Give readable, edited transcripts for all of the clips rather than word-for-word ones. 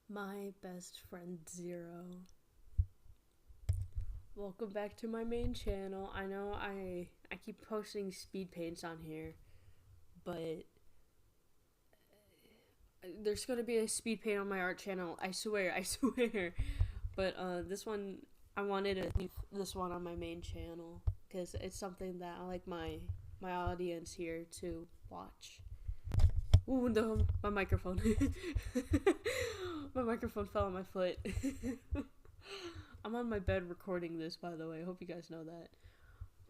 My best friend Zero. Welcome back to my main channel. I know I keep posting speed paints on here, but there's gonna be a speed paint on my art channel. I swear, I swear. But this one I wanted to leave this one on my main channel because it's something that I like my audience here to watch. Ooh, no, my microphone. My microphone fell on my foot. I'm on my bed recording this, by the way. I hope you guys know that.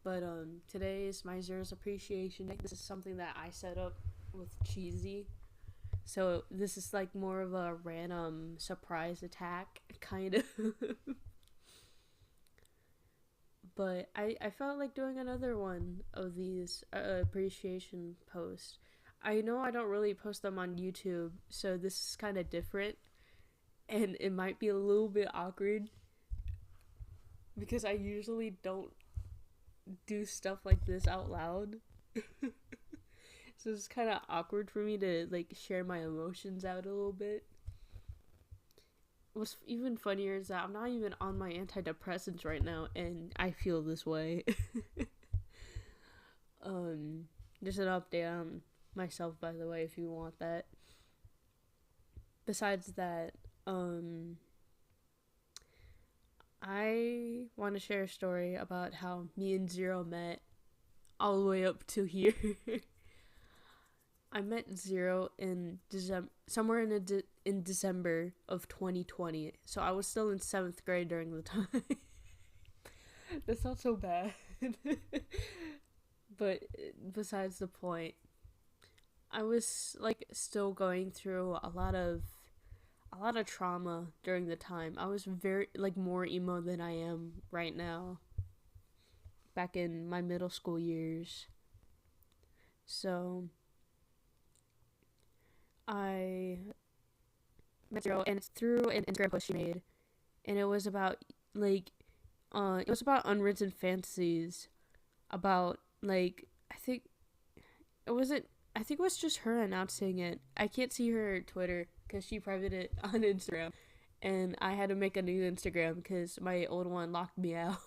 But today is my Zero's Appreciation Day. This is something that I set up with Cheesy. So this is like more of a random surprise attack, kind of. But I felt like doing another one of these appreciation posts. I know I don't really post them on YouTube, so this is kind of different. And it might be a little bit awkward because I usually don't do stuff like this out loud. So it's kind of awkward for me to like share my emotions out a little bit. What's even funnier is that I'm not even on my antidepressants right now and I feel this way. Just an update on myself, by the way, if you want that. Besides that, I want to share a story about how me and Zero met all the way up to here. I met Zero in December, somewhere in December of 2020. So I was still in 7th grade during the time. That's not so bad. But besides the point, I was like still going through a lot of trauma during the time. I was very like more emo than I am right now. Back in my middle school years. So I met Zero, and it's through an Instagram post she made, and it was about like, it was about unwritten fantasies, about like it wasn't. I think it was just her announcing it. I can't see her Twitter because she privated it on Instagram, and I had to make a new Instagram because my old one locked me out.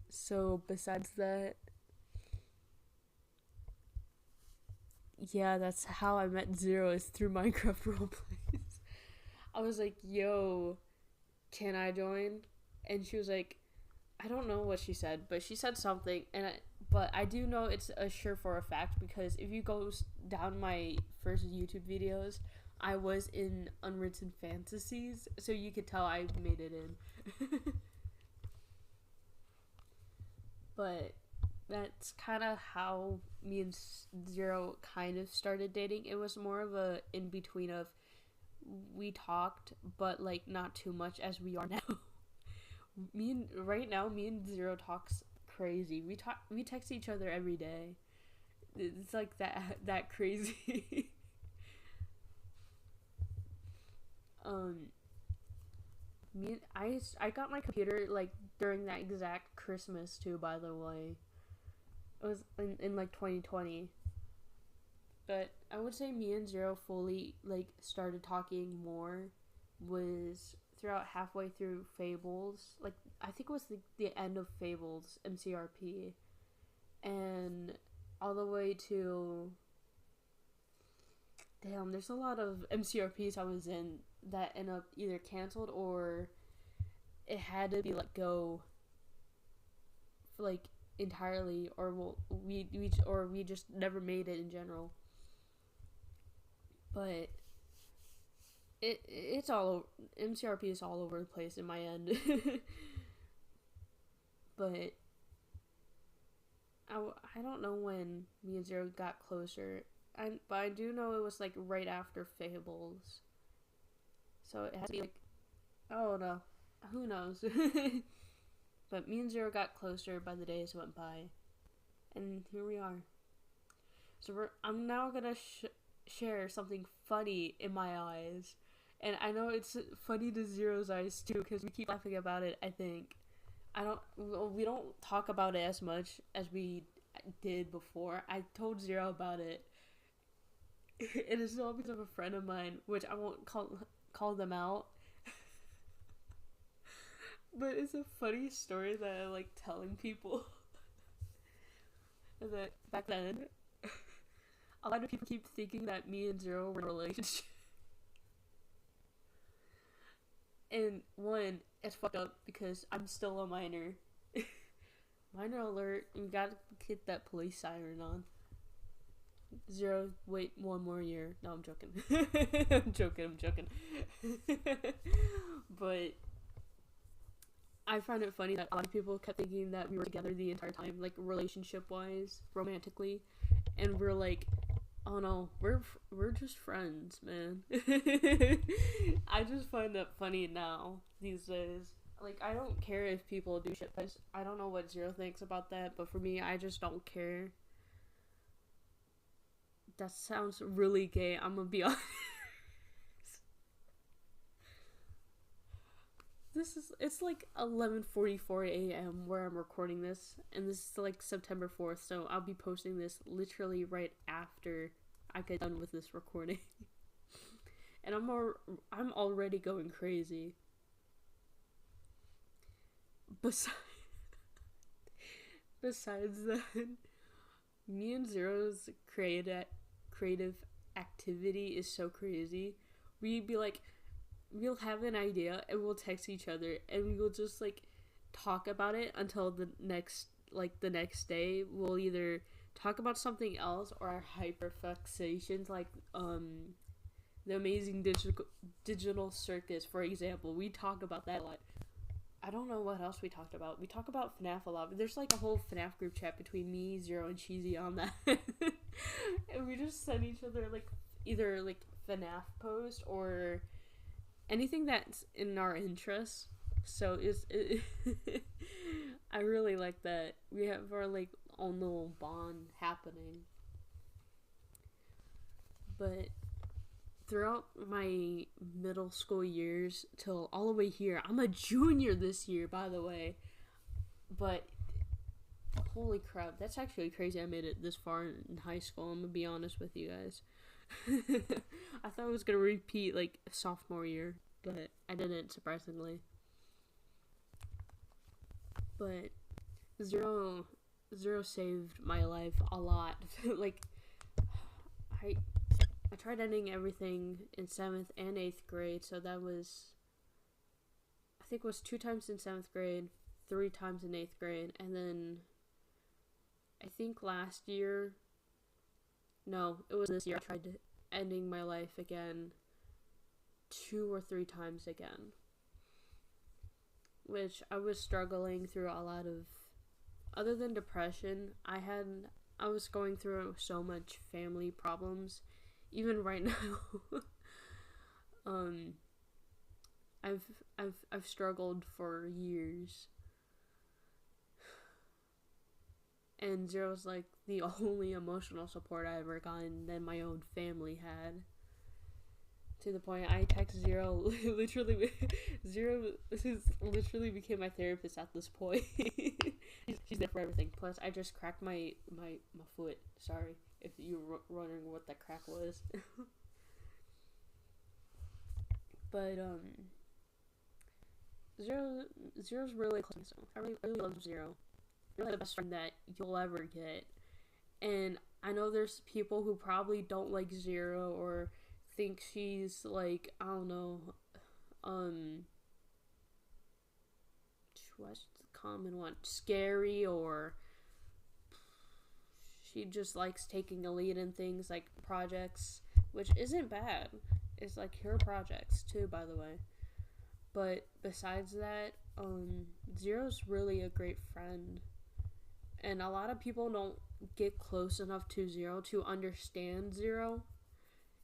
So besides that, yeah, that's how I met Zero, is through Minecraft roleplays. I was like, yo, can I join? And she was like, I don't know what she said, but she said something, but I do know it's a sure for a fact because if you go down my first YouTube videos, I was in Unwritten Fantasies, so you could tell I made it in. But that's kind of how me and Zero kind of started dating. It was more of a in between of we talked, but like not too much as we are now. Me and Zero talks crazy. We text each other every day. It's like that crazy. um I got my computer like during that exact Christmas too, by the way. It was in like 2020. But I would say me and Zero fully like started talking more was throughout halfway through Fables. Like I think it was the end of Fables MCRP, and all the way to, damn, there's a lot of MCRPs I was in that end up either canceled or it had to be let go like entirely, or we just never made it in general. But it's all over. MCRP is all over the place in my end. But I don't know when me and Zero got closer. But I do know it was like right after Fables. So it has to be like, oh no, who knows? But me and Zero got closer by the days went by, and here we are. So I'm now gonna share something funny in my eyes, and I know it's funny to Zero's eyes too because we keep laughing about it. I think we don't talk about it as much as we did before. I told Zero about it It is all because of a friend of mine, which I won't call them out. But it's a funny story that I like telling people. That back then, a lot of people keep thinking that me and Zero were in a relationship. And one, it's fucked up because I'm still a minor. Minor alert, you gotta get that police siren on. Zero, wait one more year. No, I'm joking. I'm joking. But I find it funny that a lot of people kept thinking that we were together the entire time, like relationship-wise, romantically, and we're like, oh no, we're just friends, man. I just find that funny now these days. Like, I don't care if people do shit posts. I don't know what Zero thinks about that, but for me, I just don't care. That sounds really gay, I'm gonna be honest. It's like 11:44 a.m. where I'm recording this, and this is like September 4th, so I'll be posting this literally right after I get done with this recording. And I'm already going crazy. Besides that, me and Zero's creative activity is so crazy. We'd be like, we'll have an idea and we'll text each other and we will just like talk about it until the next day. We'll either talk about something else or our hyperfixations, like the amazing digital circus, for example. We talk about that a lot. I don't know what else we talked about. We talk about FNAF a lot. There's like a whole FNAF group chat between me, Zero, and Cheesy on that. And we just send each other like either like FNAF post or anything that's in our interests. So I really like that. We have our like own little bond happening. But throughout my middle school years till all the way here, I'm a junior this year, by the way. But holy crap, that's actually crazy. I made it this far in high school. I'm gonna be honest with you guys. I thought I was gonna repeat like sophomore year, but I didn't, surprisingly. But Zero saved my life a lot. Like, I tried ending everything in 7th and 8th grade, so that was, I think it was 2 times in 7th grade, 3 times in 8th grade, and then I think last year, no, it was this year, I tried ending my life again 2 or 3 times again, which I was struggling through a lot of, other than depression, I was going through so much family problems. Even right now, I've struggled for years, and Zero's like the only emotional support I ever gotten that my own family had. To the point I text Zero, Zero literally became my therapist at this point. She's there for everything. Plus, I just cracked my foot. Sorry if you were wondering what that crack was. But Zero's really close. I really love Zero. You're like the best friend that you'll ever get. And I know there's people who probably don't like Zero or think she's like, I don't know, what's the common one? Scary, or she just likes taking a lead in things like projects, which isn't bad. It's like her projects too, by the way. But besides that, Zero's really a great friend. And a lot of people don't get close enough to Zero to understand Zero.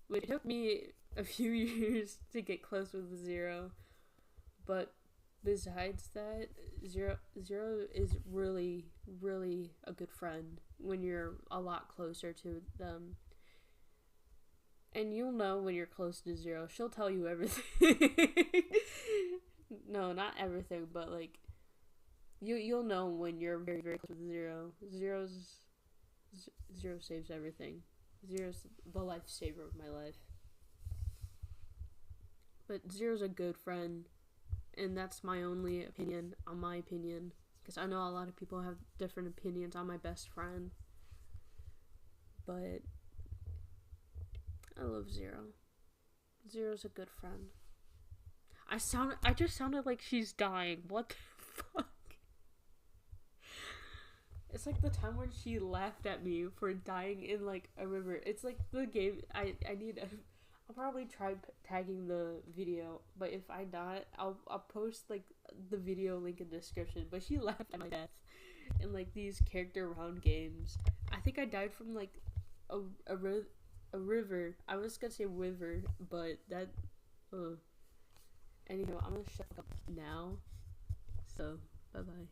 Which took me a few years to get close with Zero. But besides that, Zero is really, really a good friend when you're a lot closer to them. And you'll know when you're close to Zero. She'll tell you everything. No, not everything, but like you'll know when you're very, very close with Zero. Zero saves everything. Zero's the lifesaver of my life. But Zero's a good friend, and that's my only opinion on my opinion, because I know a lot of people have different opinions on my best friend. But I love Zero. Zero's a good friend. I just sounded like she's dying. What the fuck? It's like the time when she laughed at me for dying in like a river. It's like the game. I'll probably try tagging the video, but if I die, I'll post like the video link in the description. But she laughed at my death in like these character round games. I think I died from like a river. I was gonna say river, but that. Anyhow, I'm gonna shut up now. So bye bye.